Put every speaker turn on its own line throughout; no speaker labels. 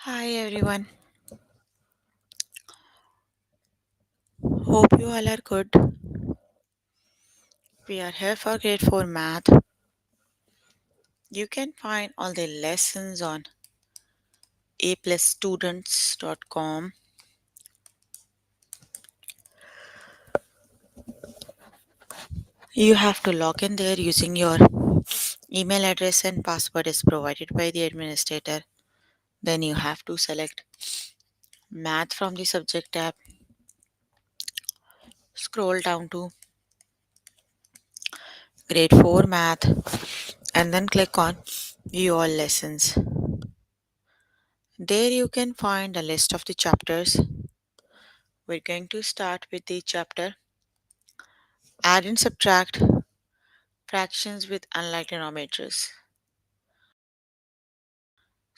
Hi everyone, hope you all are good. We are here for grade 4 math. You can find all the lessons on aplusstudents.com. You have to log in there using your email address and password is provided by the administrator. Then you have to select math from the subject tab, scroll down to grade 4 math and then click on view all lessons. There you can find a list of the chapters. We're going to start with the chapter add and subtract fractions with unlike denominators.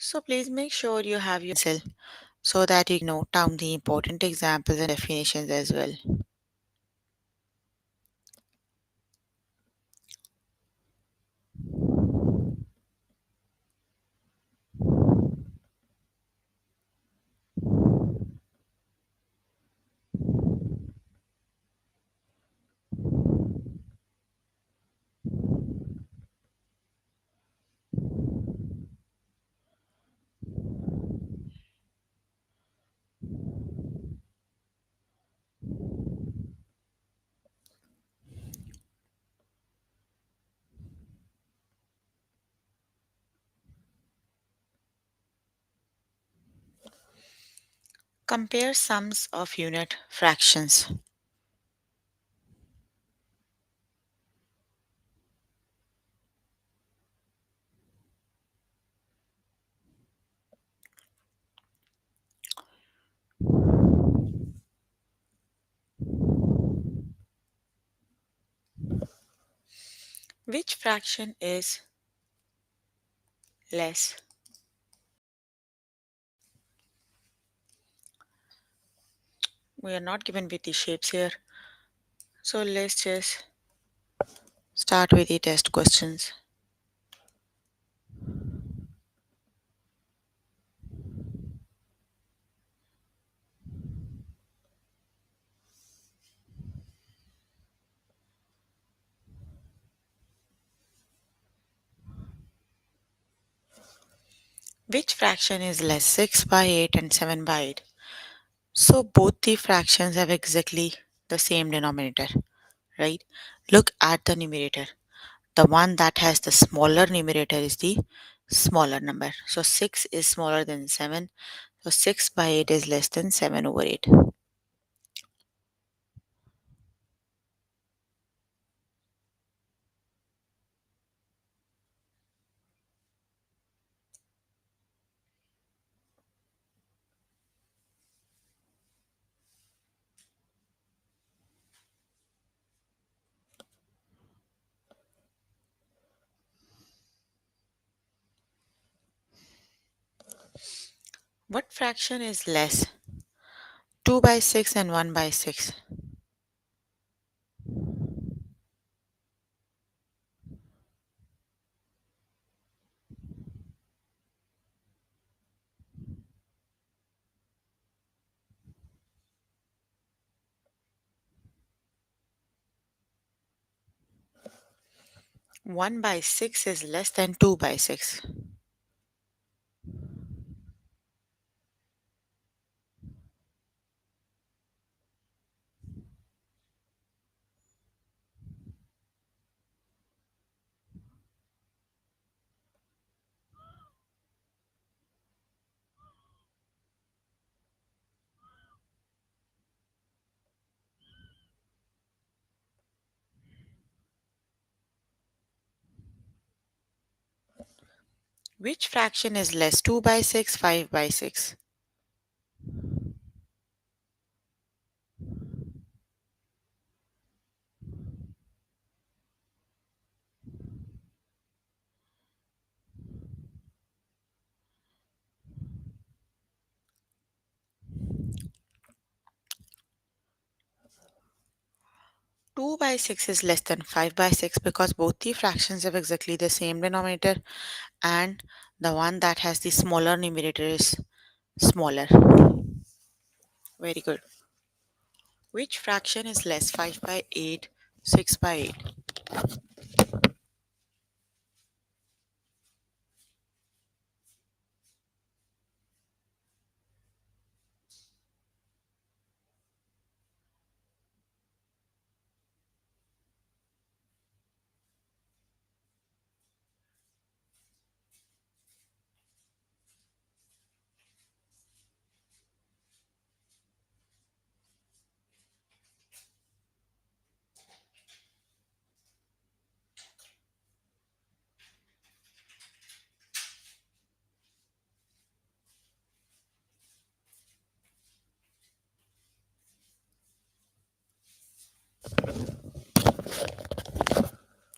So please make sure you have your pencil so that you note down the important examples and definitions as well. Compare sums of unit fractions. Which fraction is less? We are not given with the shapes here. So let's just start with the test questions. Which fraction is less? 6 by 8 and 7 by 8. So both the fractions have exactly the same denominator, right? Look at the numerator. The one that has the smaller numerator is the smaller number. So 6 is smaller than 7. So 6 by 8 is less than 7 over 8. What fraction is less? 2 by 6 and 1 by 6. 1 by 6 is less than 2 by 6. Which fraction is less? 2 by 6, 5 by 6. 2 by 6 is less than 5 by 6 because both the fractions have exactly the same denominator and the one that has the smaller numerator is smaller. Very good. Which fraction is less? 5 by 8, 6 by 8.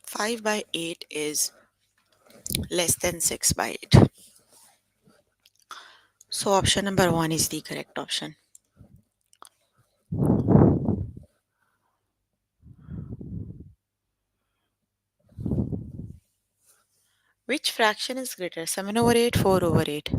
5 by 8 is less than 6 by 8. So option number 1 is the correct option. Which fraction is greater? 7 over 8, 4 over 8.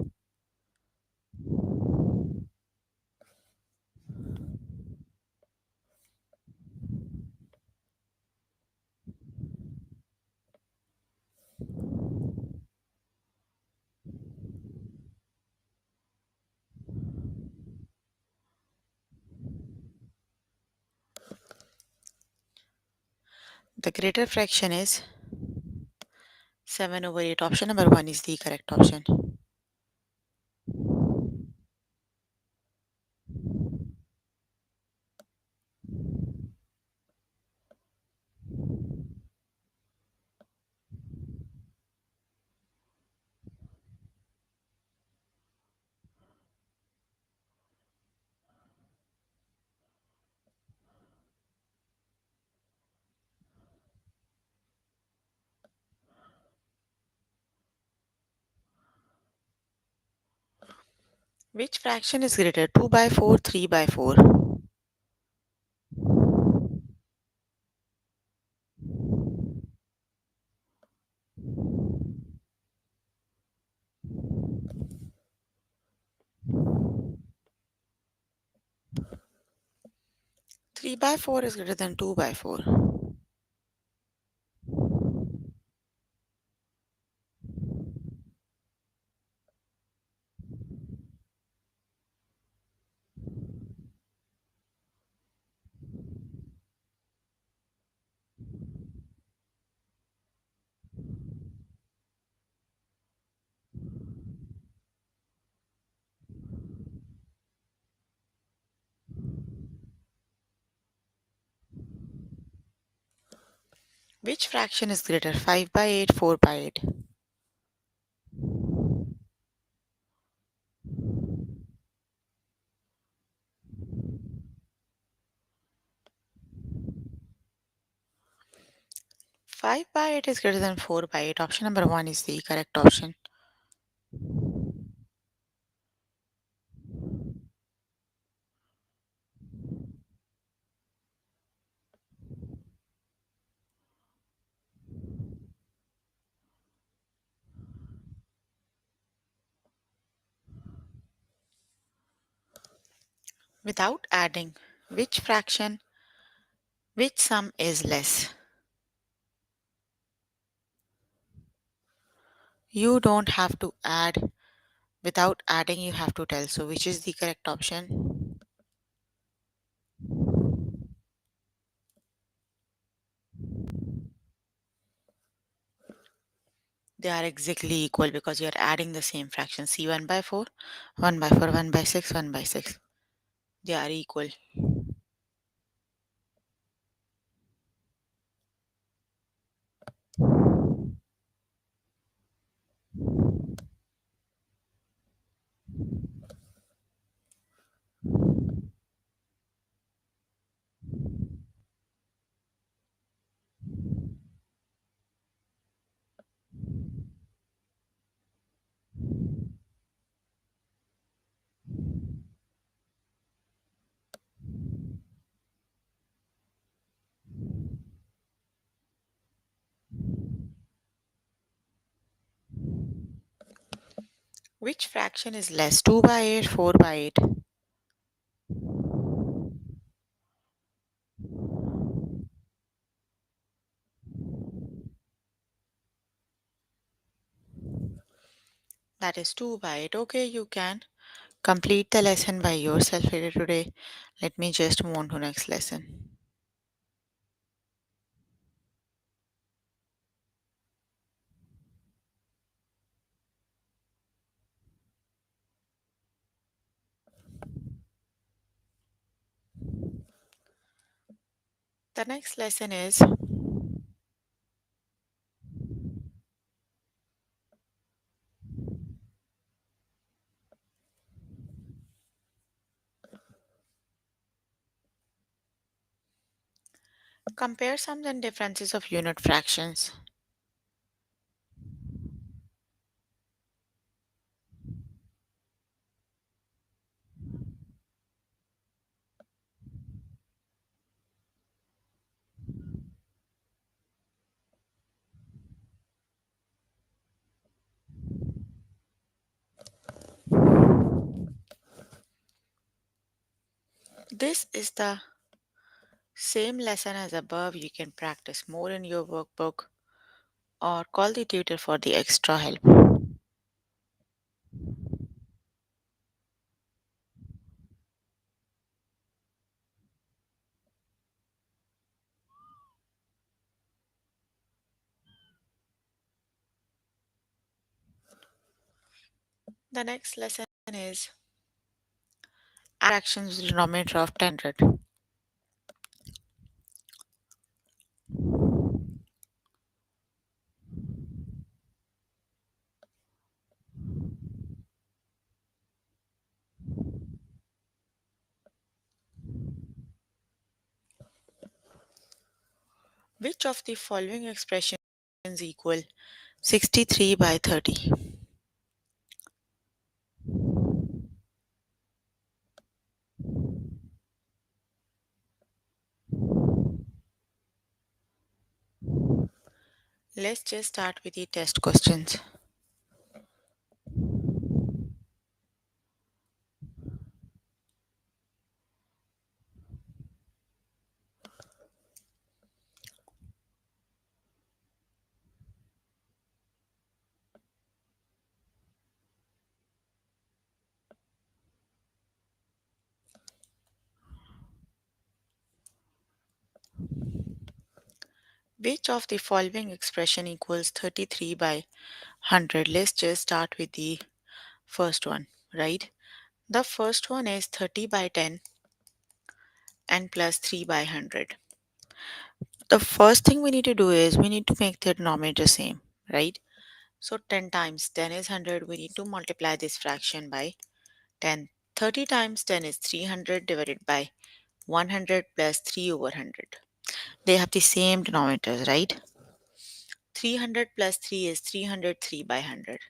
'The greater fraction is 7 over 8. Option number 1 is the correct option. Which fraction is greater? 2 by 4, 3 by 4. 3 by 4 is greater than 2 by 4. 'Which fraction is greater? 5 by 8, 4 by 8. 5 by 8 is greater than 4 by 8. Option number 1 is the correct option. Without adding, which fraction, which sum is less? You don't have to add. Without adding, you have to tell. So, which is the correct option? They are exactly equal because you are adding the same fraction. See 1 by 4, 1 by 4, 1 by 6, 1 by 6. They are equal. Which fraction is less? 2 by 8, 4 by 8? That is 2 by 8. Okay, you can complete the lesson by yourself here today. Let me just move on to next lesson. The next lesson is compare sums and differences of unit fractions. This is the same lesson as above. You can practice more in your workbook or call the tutor for the extra help. The next lesson is fractions with denominator of 10. Which of the following expressions equal 63 by 30? Let's just start with the test questions. Which of the following expression equals 33 by 100? Let's just start with the first one, right? The first one is 30 by 10 and plus 3 by 100. The first thing we need to do is we need to make the denominator same, right? So 10 times 10 is 100. We need to multiply this fraction by 10. 30 times 10 is 300 divided by 100 plus 3 over 100. They have the same denominators, right? 300 plus 3 is 303 by 100.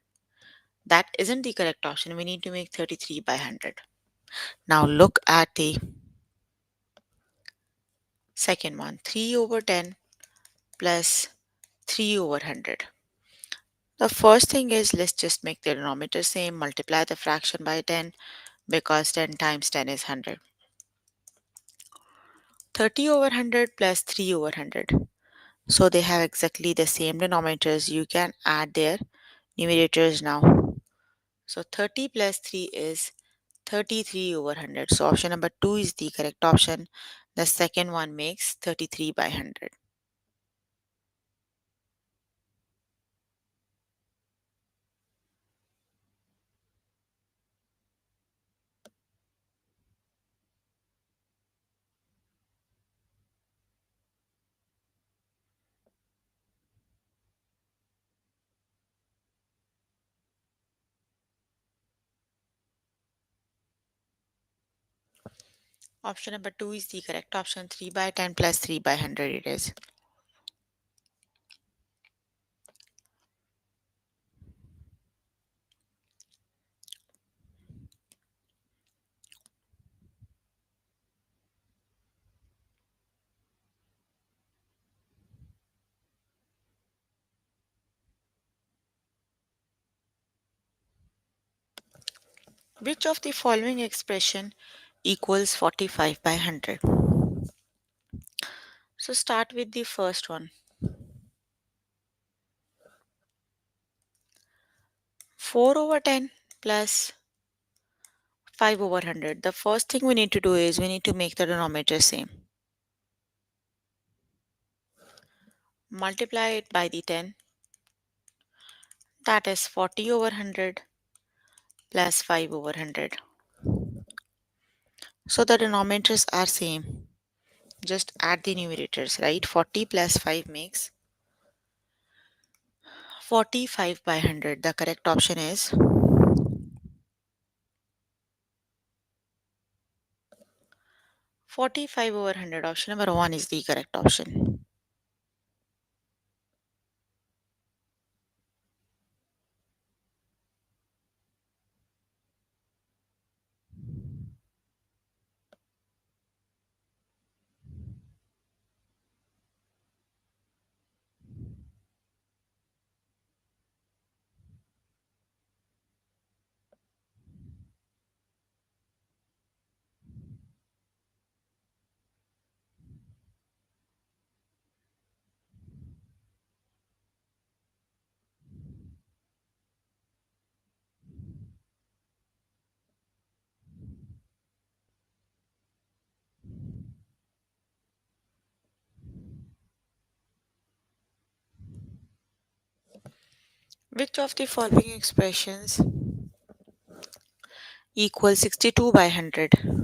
That isn't the correct option. We need to make 33 by 100. Now look at the second one. 3 over 10 plus 3 over 100. The first thing is let's just make the denominator same, multiply the fraction by 10 because 10 times 10 is 100. 30 over 100 plus 3 over 100. So they have exactly the same denominators. You can add their numerators now. So 30 plus 3 is 33 over 100. So option number 2 is the correct option. The second one makes 33 by 100. Option number 2 is the correct option. 3 by 10 plus 3 by 100 it is. Which of the following expression equals 45 by 100? So start with the first one. 4 over 10 plus 5 over 100. The first thing we need to do is we need to make the denominator same. Multiply it by the 10. That is 40 over 100 plus 5 over 100. So the denominators are same. Just add the numerators, right? 40 plus 5 makes 45 by 100. The correct option is 45 over 100. Option number 1 is the correct option. Which of the following expressions equals 62 by 100?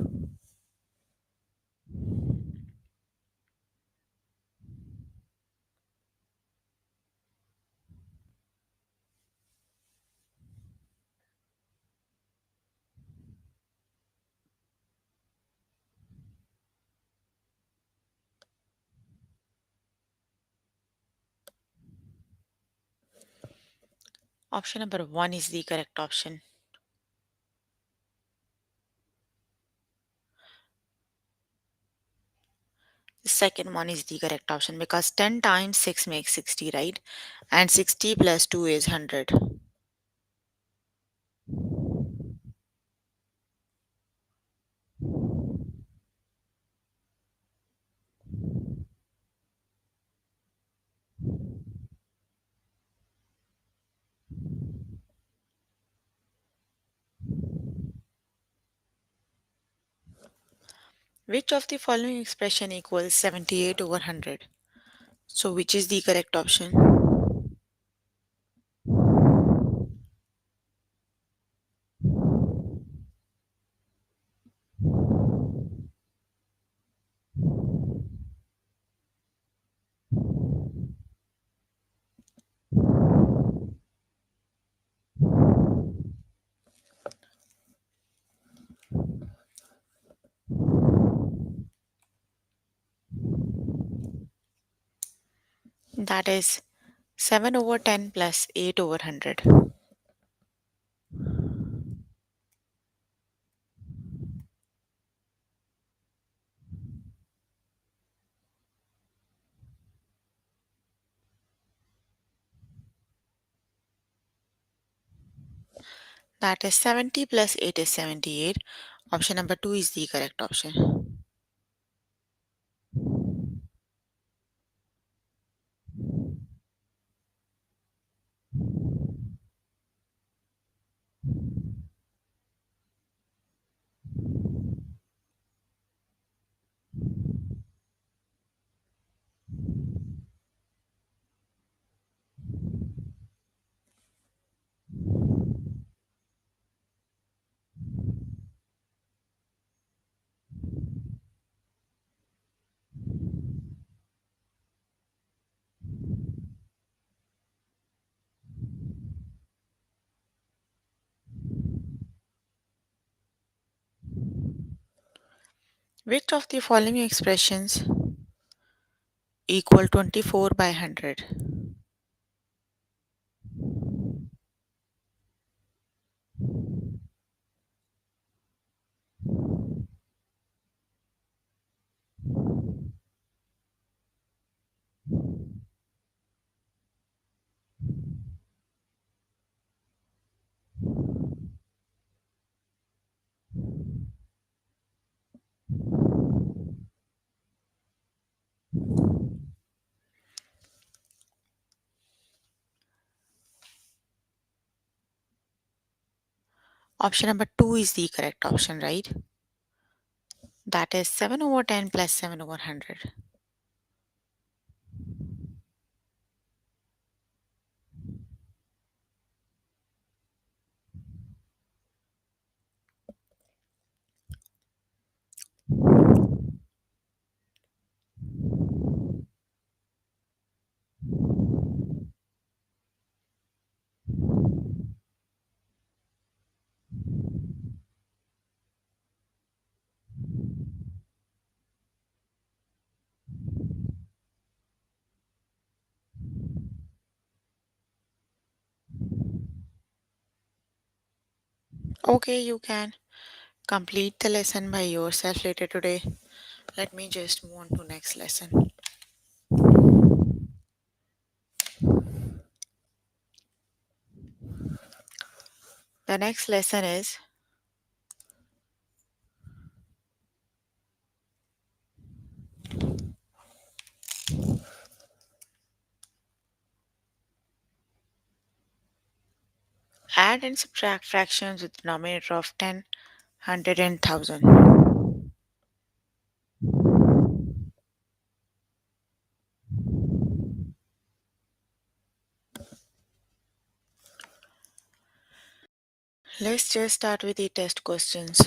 Option number 1 is the correct option. The second one is the correct option because 10 times 6 makes 60, right? And 60 plus 2 is 100. Which of the following expression equals 78 over 100? So which is the correct option? That is 7 over 10 plus 8 over 100. That is 70 plus 8 is 78. Option number 2 is the correct option. Which of the following expressions equal 24 by 100? Option number 2 is the correct option, right? That is 7 over 10 plus 7 over 100. Okay, you can complete the lesson by yourself later today. Let me just move on to next lesson. The next lesson is add and subtract fractions with denominator of 10, 100 and 1000. Let's just start with the test questions.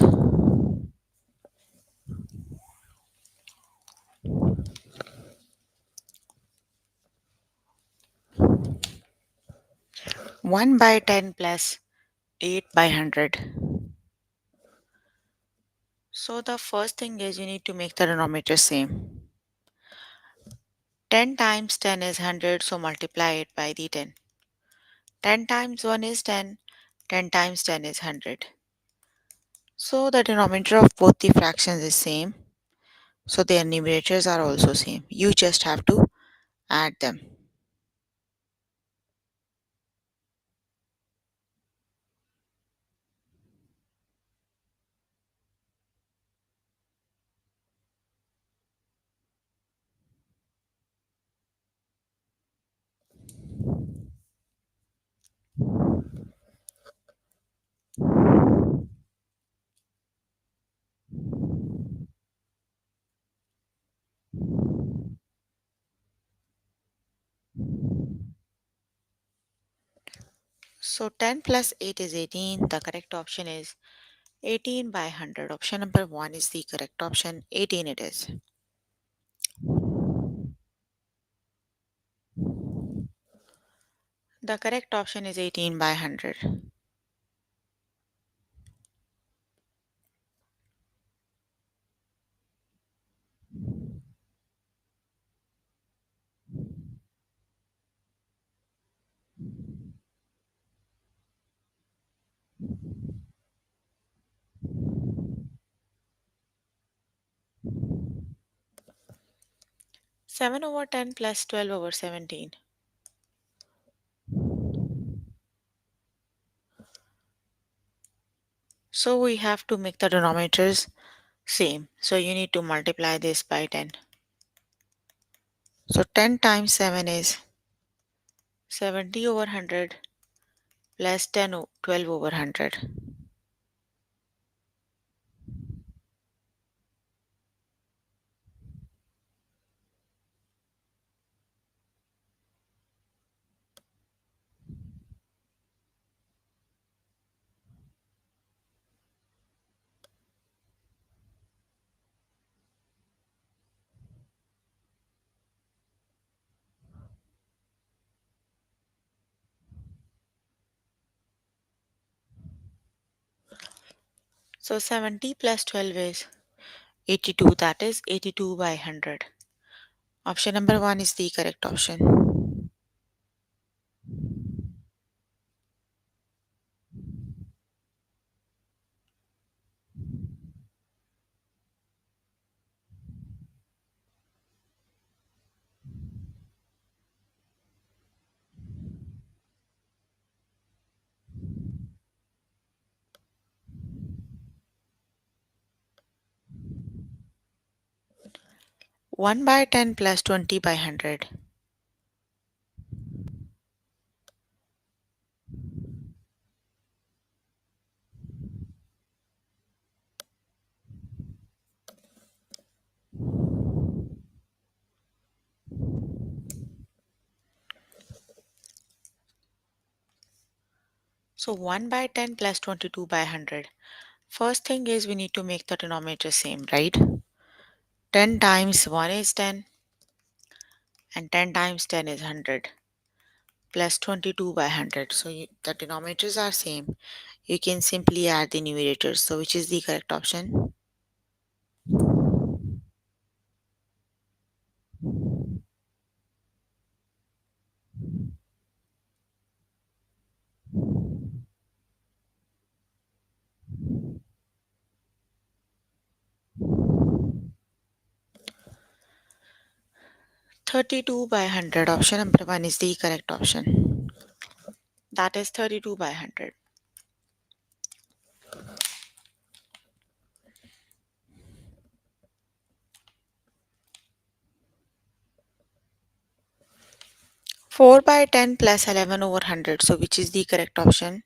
1 by 10 plus 8 by 100. So the first thing is you need to make the denominator same. 10 times 10 is 100, so multiply it by the 10. 10 times 1 is 10, 10 times 10 is 100. So the denominator of both the fractions is same, so their numerators are also same. You just have to add them. So 10 plus 8 is 18. The correct option is 18 by 100. Option number 1 is the correct option. 18 it is. The correct option is 18 by 100. Seven over 10 plus 12 over 17. So we have to make the denominators same. So you need to multiply this by 10. So 10 times 7 is 70 over 100 plus 12 over 100. So 70 plus 12 is 82. That is 82 by 100. Option number 1 is the correct option. 1 by 10 plus 20 by 100. So 1 by 10 plus 22 by 100. First thing is we need to make the denominator same, right? 10 times 1 is 10 and 10 times 10 is 100 plus 22 by 100. So the denominators are same. You can simply add the numerators. So which is the correct option? 32 by 100. Option number 1 is the correct option. That is 32 by 100. 4 by 10 plus 11 over 100. So which is the correct option?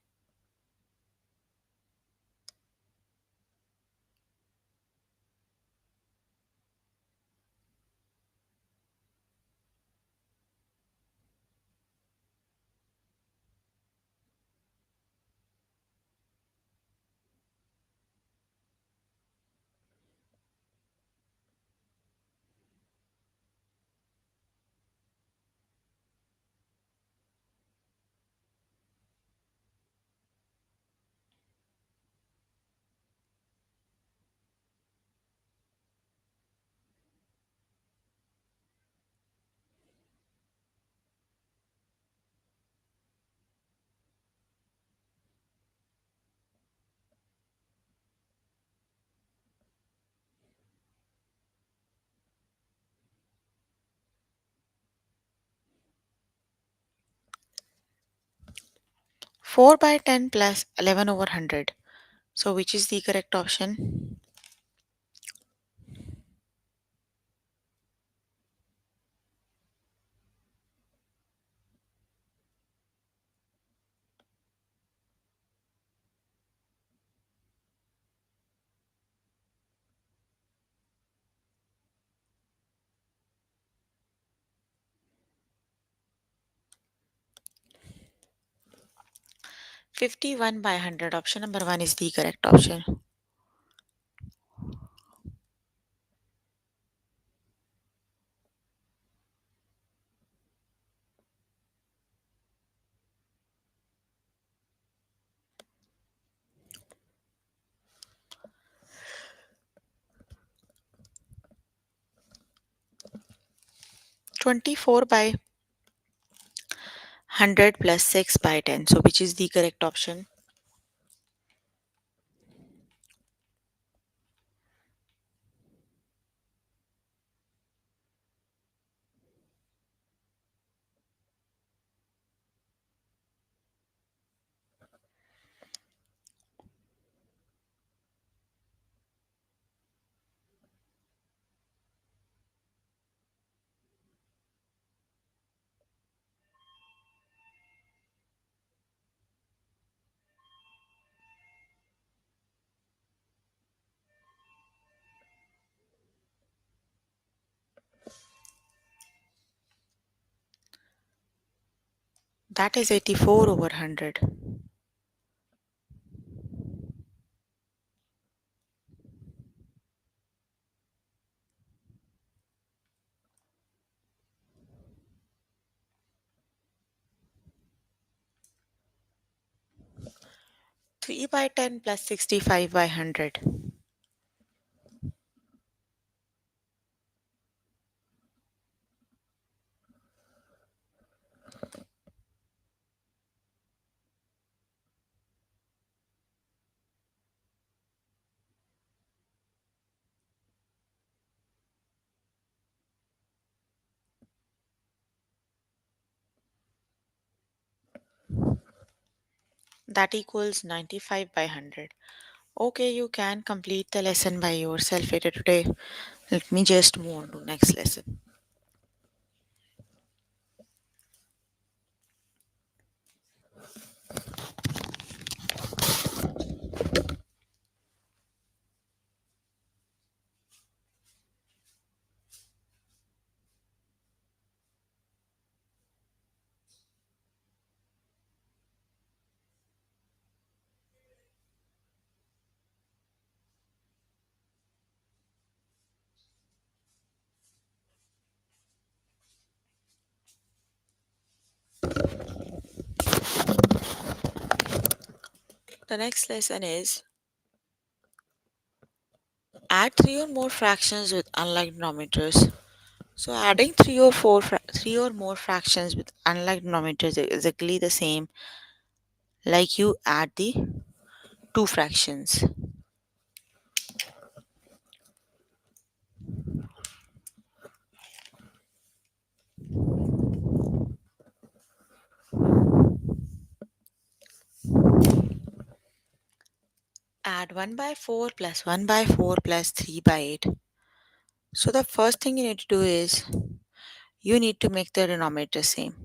4 by 10 plus 11 over 100. So which is the correct option? 51 by 100. Option number 1 is the correct option. 24 by 100 plus 6 by 10. So which is the correct option? That is 84 over 100. Three by 10 plus 65 by 100. That equals 95 by 100. Okay, you can complete the lesson by yourself later today. Let me just move on to next lesson. The next lesson is add three or more fractions with unlike denominators. So adding three or more fractions with unlike denominators is exactly the same like you add the two fractions. Add 1 by 4 plus 1 by 4 plus 3 by 8. So the first thing you need to do is you need to make the denominator same.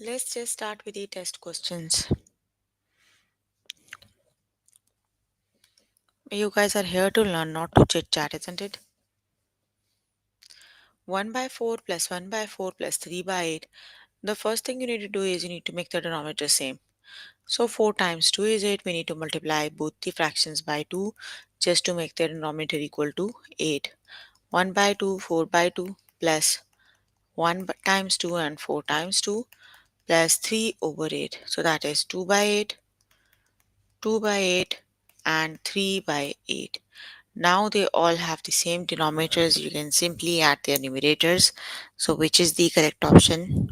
Let's just start with the test questions. You guys are here to learn, not to chit chat, isn't it? 1 by 4 plus 1 by 4 plus 3 by 8. The first thing you need to do is you need to make the denominator same. So 4 times 2 is 8. We need to multiply both the fractions by 2 just to make the denominator equal to 8. 1 by 2, 4 by 2 plus 1 times 2 and 4 times 2 plus 3 over 8. So that is 2 by 8, 2 by 8 and 3 by 8. Now they all have the same denominators. You can simply add their numerators. So which is the correct option?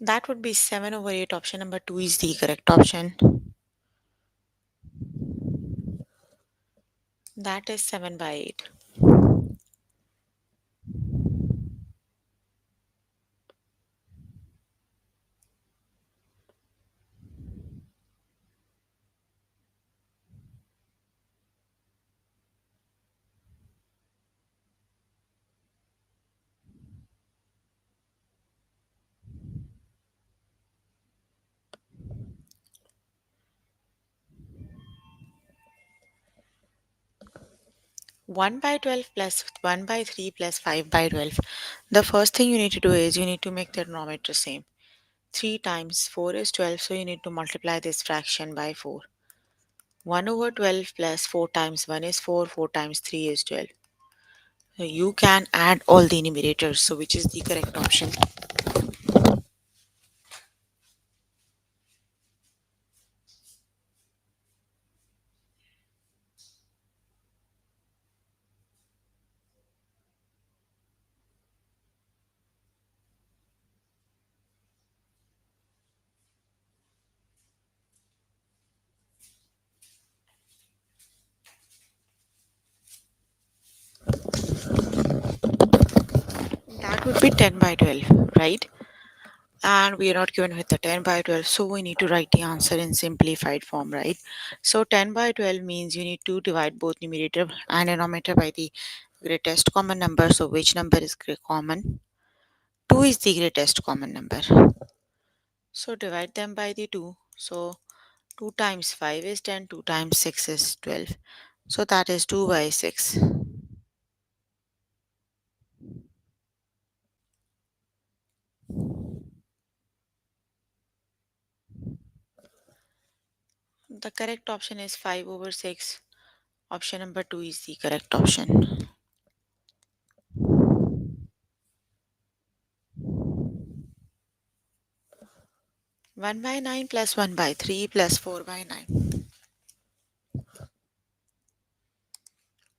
That would be 7 over 8. Option number 2 is the correct option. That is 7 by 8. One by 12 plus 1 by 3 plus 5 by 12. The first thing you need to do is you need to make the denominator same. 3 times 4 is 12, so you need to multiply this fraction by 4. 1 over 12 plus 4 times 1 is 4, 4 times 3 is 12. So you can add all the numerators, so which is the correct option? That would be 10 by 12, right? And we are not given with the 10 by 12, so we need to write the answer in simplified form, right? So 10 by 12 means you need to divide both numerator and denominator by the greatest common number. So which number is common? 2 is the greatest common number. So divide them by the 2. So 2 times 5 is 10, 2 times 6 is 12. So that is 2 by 6. The correct option is 5 over 6. Option number 2 is the correct option. 1 by 9 plus 1 by 3 plus 4 by 9.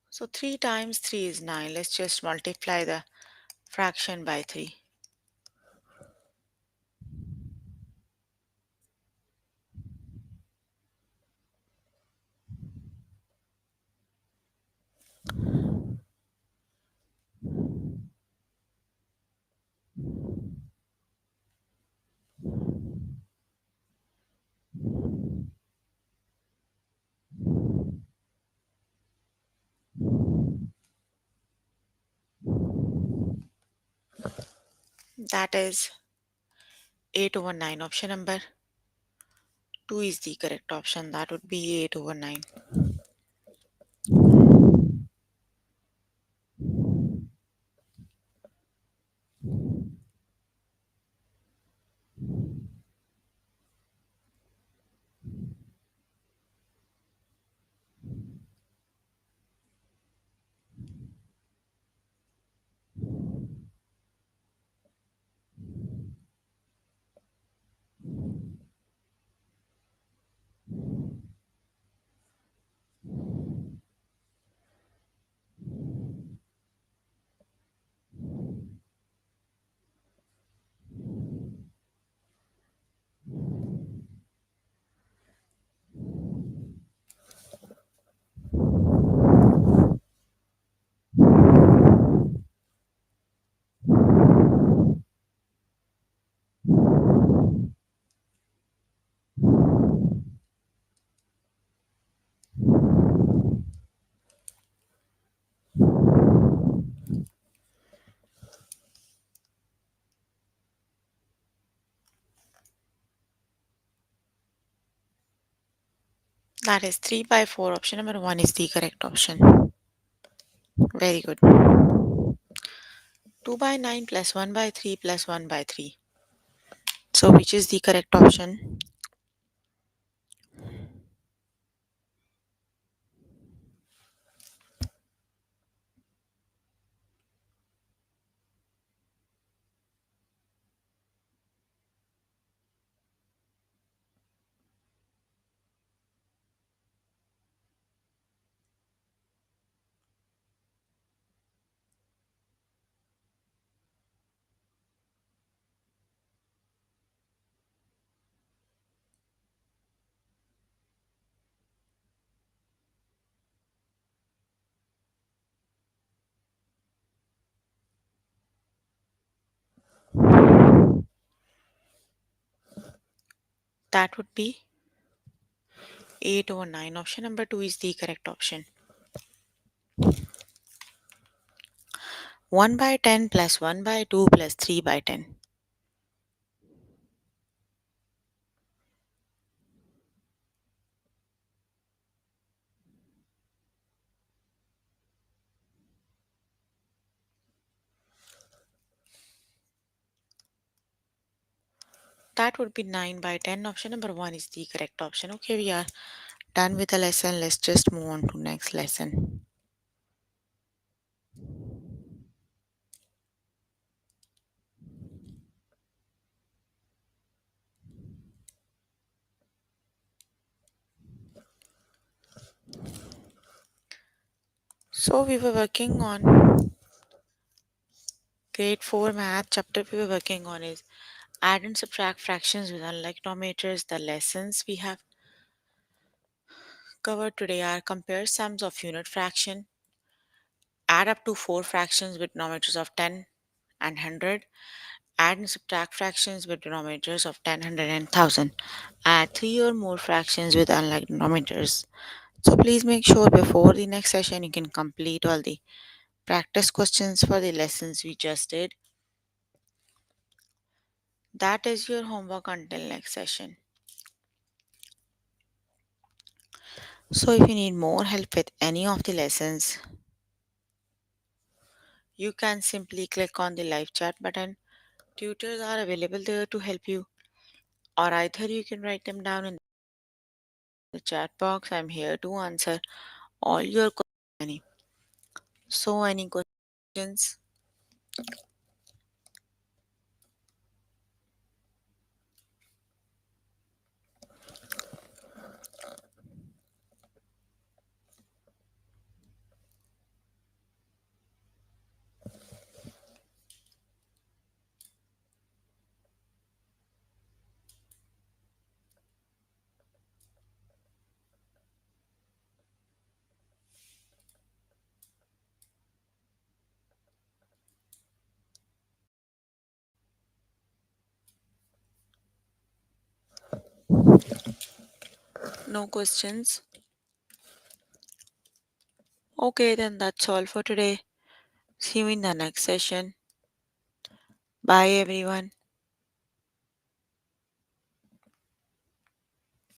So 3 times 3 is 9. Let's just multiply the fraction by 3. That is 8 over 9. Option number 2 is the correct option. That would be 8 over 9. That is 3 by 4. Option number 1 is the correct option. Very good. 2 by 9 plus 1 by 3 plus 1 by 3. So, which is the correct option? That would be 8 over 9. Option number 2 is the correct option. 1 by 10 plus 1 by 2 plus 3 by 10. That would be 9 by 10. Option number 1 is the correct option. Okay, we are done with the lesson. Let's just move on to next lesson. So we were working on grade 4 math chapter. We were working on is add and subtract fractions with unlike denominators. The lessons we have covered today are compare sums of unit fraction, add up to 4 fractions with denominators of 10 and 100, add and subtract fractions with denominators of 10, 100 and 1000, add 3 or more fractions with unlike denominators. So please make sure before the next session you can complete all the practice questions for the lessons we just did. That is your homework until next session. So if you need more help with any of the lessons, you can simply click on the live chat button. Tutors are available there to help you, or either you can write them down in the chat box. I'm here to answer all your questions. So any questions? No questions? Okay, then that's all for today. See you in the next session. Bye, everyone.